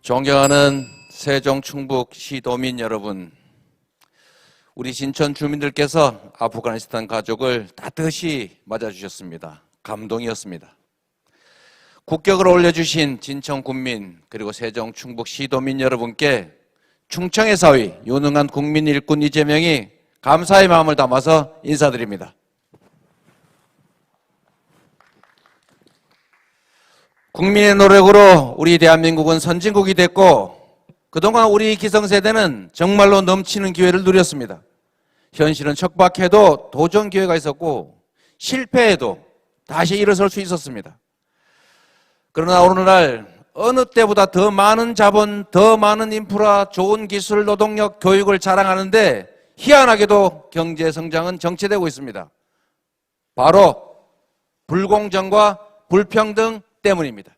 존경하는 세종 충북 시도민 여러분, 우리 신천 주민들께서 아프가니스탄 가족을 따뜻이 맞아주셨습니다. 감동이었습니다. 국격을 올려주신 진천 군민 그리고 세종 충북 시도민 여러분께 충청의 사위 유능한 국민 일꾼 이재명이 감사의 마음을 담아서 인사드립니다. 국민의 노력으로 우리 대한민국은 선진국이 됐고 그동안 우리 기성세대는 정말로 넘치는 기회를 누렸습니다. 현실은 척박해도 도전 기회가 있었고 실패해도 다시 일어설 수 있었습니다. 그러나 오늘날 어느 때보다 더 많은 자본, 더 많은 인프라, 좋은 기술, 노동력, 교육을 자랑하는데 희한하게도 경제 성장은 정체되고 있습니다. 바로 불공정과 불평등 때문입니다.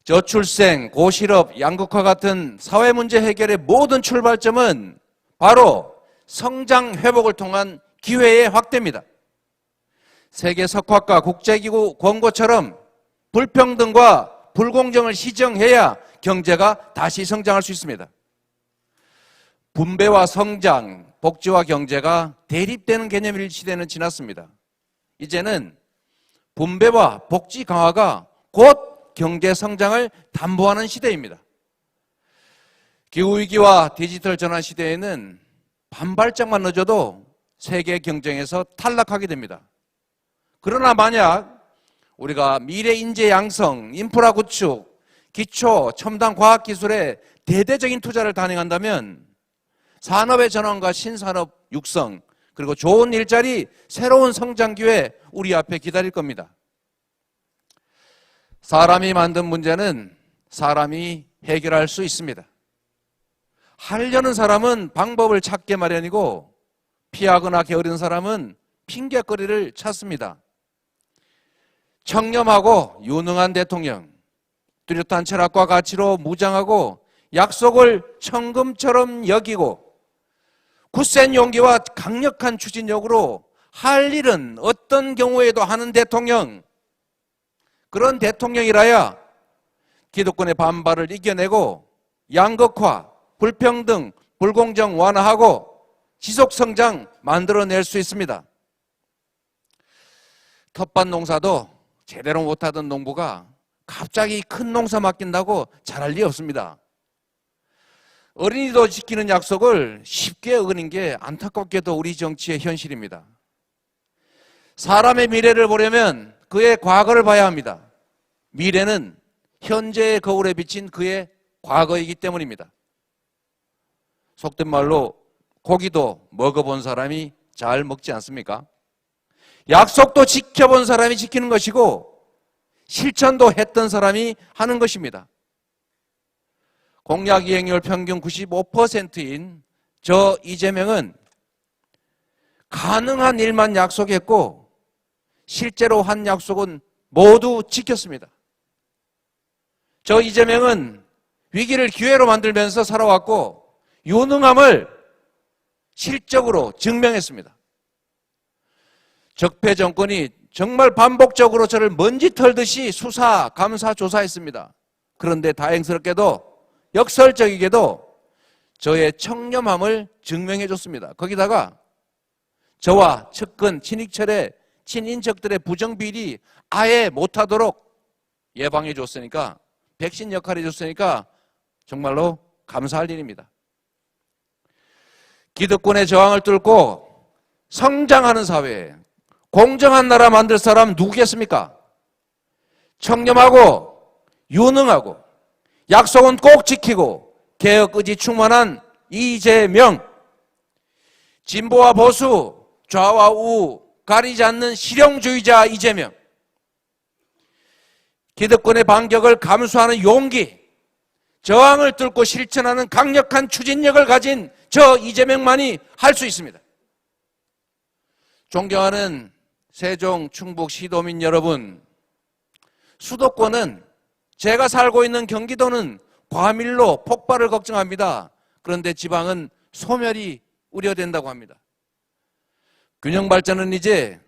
저출생, 고실업, 양극화 같은 사회 문제 해결의 모든 출발점은 바로 성장 회복을 통한 기회의 확대입니다. 세계 석학과 국제기구 권고처럼 불평등과 불공정을 시정해야 경제가 다시 성장할 수 있습니다. 분배와 성장, 복지와 경제가 대립되는 개념일 시대는 지났습니다. 이제는 분배와 복지 강화가 곧 경제 성장을 담보하는 시대입니다. 기후위기와 디지털 전환 시대에는 반발짝만 늦어도 세계 경쟁에서 탈락하게 됩니다. 그러나 만약 우리가 미래 인재 양성, 인프라 구축, 기초, 첨단 과학기술에 대대적인 투자를 단행한다면 산업의 전환과 신산업 육성, 그리고 좋은 일자리, 새로운 성장 기회 우리 앞에 기다릴 겁니다. 사람이 만든 문제는 사람이 해결할 수 있습니다. 하려는 사람은 방법을 찾게 마련이고 피하거나 게으른 사람은 핑계거리를 찾습니다. 청렴하고 유능한 대통령, 뚜렷한 철학과 가치로 무장하고 약속을 청금처럼 여기고 굳센 용기와 강력한 추진력으로 할 일은 어떤 경우에도 하는 대통령, 그런 대통령이라야 기득권의 반발을 이겨내고 양극화, 불평등, 불공정 완화하고 지속성장 만들어낼 수 있습니다. 텃밭 농사도 제대로 못하던 농부가 갑자기 큰 농사 맡긴다고 잘할 리 없습니다. 어린이도 지키는 약속을 쉽게 어기는 게 안타깝게도 우리 정치의 현실입니다. 사람의 미래를 보려면 그의 과거를 봐야 합니다. 미래는 현재의 거울에 비친 그의 과거이기 때문입니다. 속된 말로 고기도 먹어본 사람이 잘 먹지 않습니까? 약속도 지켜본 사람이 지키는 것이고 실천도 했던 사람이 하는 것입니다. 공약 이행률 평균 95%인 저 이재명은 가능한 일만 약속했고 실제로 한 약속은 모두 지켰습니다. 저 이재명은 위기를 기회로 만들면서 살아왔고 유능함을 실적으로 증명했습니다. 적폐 정권이 정말 반복적으로 저를 먼지 털듯이 수사, 감사, 조사했습니다. 그런데 다행스럽게도 역설적이게도 저의 청렴함을 증명해 줬습니다. 거기다가 저와 측근, 친인척들의 부정비리 아예 못하도록 예방해 줬으니까, 백신 역할을 해줬으니까 정말로 감사할 일입니다. 기득권의 저항을 뚫고 성장하는 사회, 공정한 나라 만들 사람 누구겠습니까? 청렴하고 유능하고 약속은 꼭 지키고 개혁 의지 충만한 이재명, 진보와 보수, 좌와 우 가리지 않는 실용주의자 이재명, 기득권의 반격을 감수하는 용기, 저항을 뚫고 실천하는 강력한 추진력을 가진 저 이재명만이 할 수 있습니다. 존경하는 세종 충북 시도민 여러분, 수도권은, 제가 살고 있는 경기도는 과밀로 폭발을 걱정합니다. 그런데 지방은 소멸이 우려된다고 합니다. 균형 발전은 이제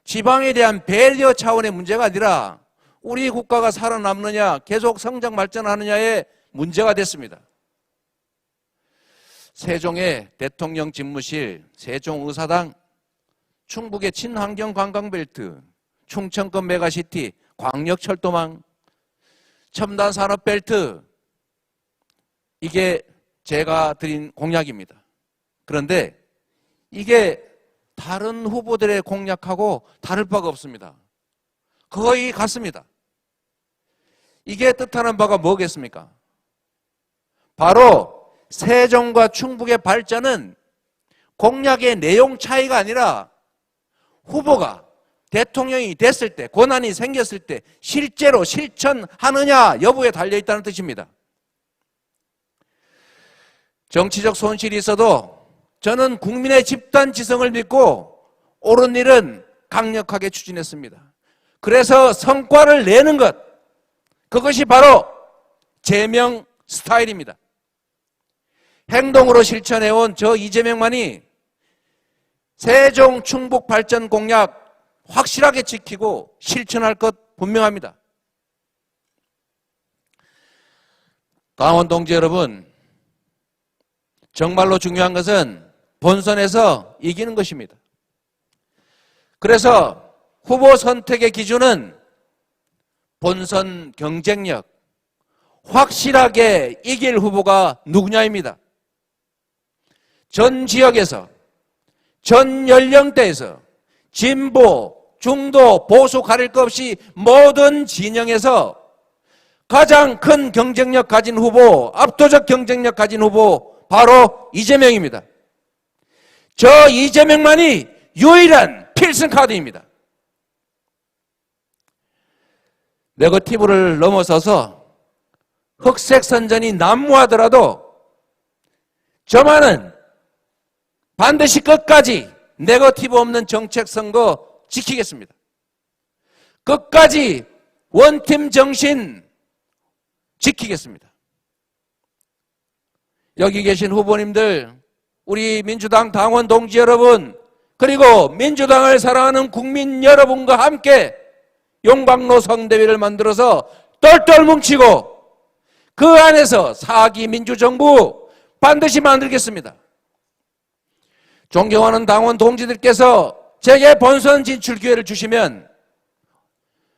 지방에 대한 배려 차원의 문제가 아니라 우리 국가가 살아남느냐, 계속 성장 발전하느냐의 문제가 됐습니다. 세종의 대통령 집무실, 세종의사당, 충북의 친환경 관광벨트, 충청권 메가시티, 광역철도망, 첨단산업벨트, 이게 제가 드린 공약입니다. 그런데 이게 다른 후보들의 공약하고 다를 바가 없습니다. 거의 같습니다. 이게 뜻하는 바가 뭐겠습니까? 바로 세종과 충북의 발전은 공약의 내용 차이가 아니라 후보가 대통령이 됐을 때, 권한이 생겼을 때 실제로 실천하느냐 여부에 달려있다는 뜻입니다. 정치적 손실이 있어도 저는 국민의 집단 지성을 믿고 옳은 일은 강력하게 추진했습니다. 그래서 성과를 내는 것, 그것이 바로 제명 스타일입니다. 행동으로 실천해온 저 이재명만이 세종 충북 발전 공약 확실하게 지키고 실천할 것 분명합니다. 당원 동지 여러분, 정말로 중요한 것은 본선에서 이기는 것입니다. 그래서 후보 선택의 기준은 본선 경쟁력, 확실하게 이길 후보가 누구냐입니다. 전 지역에서, 전 연령대에서 진보, 중도, 보수 가릴 것 없이 모든 진영에서 가장 큰 경쟁력 가진 후보, 압도적 경쟁력 가진 후보 바로 이재명입니다. 저 이재명만이 유일한 필승 카드입니다. 네거티브를 넘어서서 흑색 선전이 난무하더라도 저만은 반드시 끝까지 네거티브 없는 정책 선거 지키겠습니다. 끝까지 원팀 정신 지키겠습니다. 여기 계신 후보님들, 우리 민주당 당원 동지 여러분, 그리고 민주당을 사랑하는 국민 여러분과 함께 용광로 선대위를 만들어서 똘똘 뭉치고 그 안에서 4기 민주정부 반드시 만들겠습니다. 존경하는 당원 동지들께서 제게 본선 진출 기회를 주시면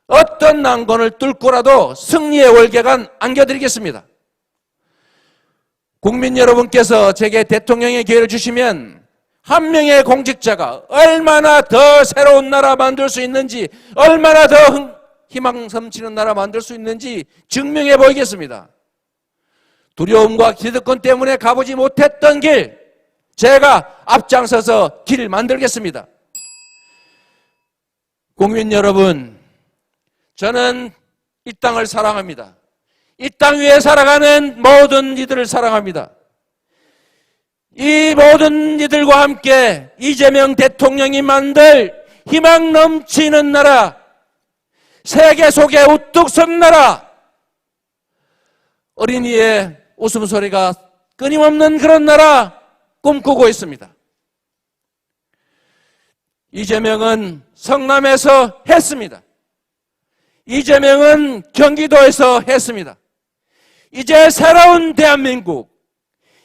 어떤 난관을 뚫고라도 승리의 월계관 안겨드리겠습니다. 국민 여러분께서 제게 대통령의 기회를 주시면 한 명의 공직자가 얼마나 더 새로운 나라 만들 수 있는지, 얼마나 더 희망 넘치는 나라 만들 수 있는지 증명해 보이겠습니다. 두려움과 기득권 때문에 가보지 못했던 길, 제가 앞장서서 길을 만들겠습니다. 국민 여러분, 저는 이 땅을 사랑합니다. 이 땅 위에 살아가는 모든 이들을 사랑합니다. 이 모든 이들과 함께 이재명 대통령이 만들 희망 넘치는 나라, 세계 속에 우뚝 선 나라, 어린이의 웃음소리가 끊임없는 그런 나라 꿈꾸고 있습니다. 이재명은 성남에서 했습니다. 이재명은 경기도에서 했습니다. 이제 새로운 대한민국,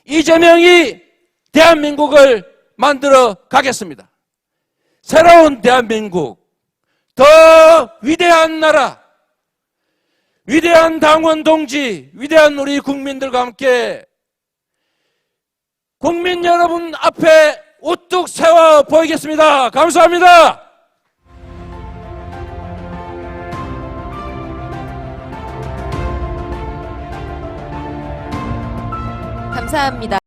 이재명이 대한민국을 만들어 가겠습니다. 새로운 대한민국, 더 위대한 나라, 위대한 당원 동지, 위대한 우리 국민들과 함께 국민 여러분 앞에 우뚝 세워 보이겠습니다. 감사합니다. 감사합니다.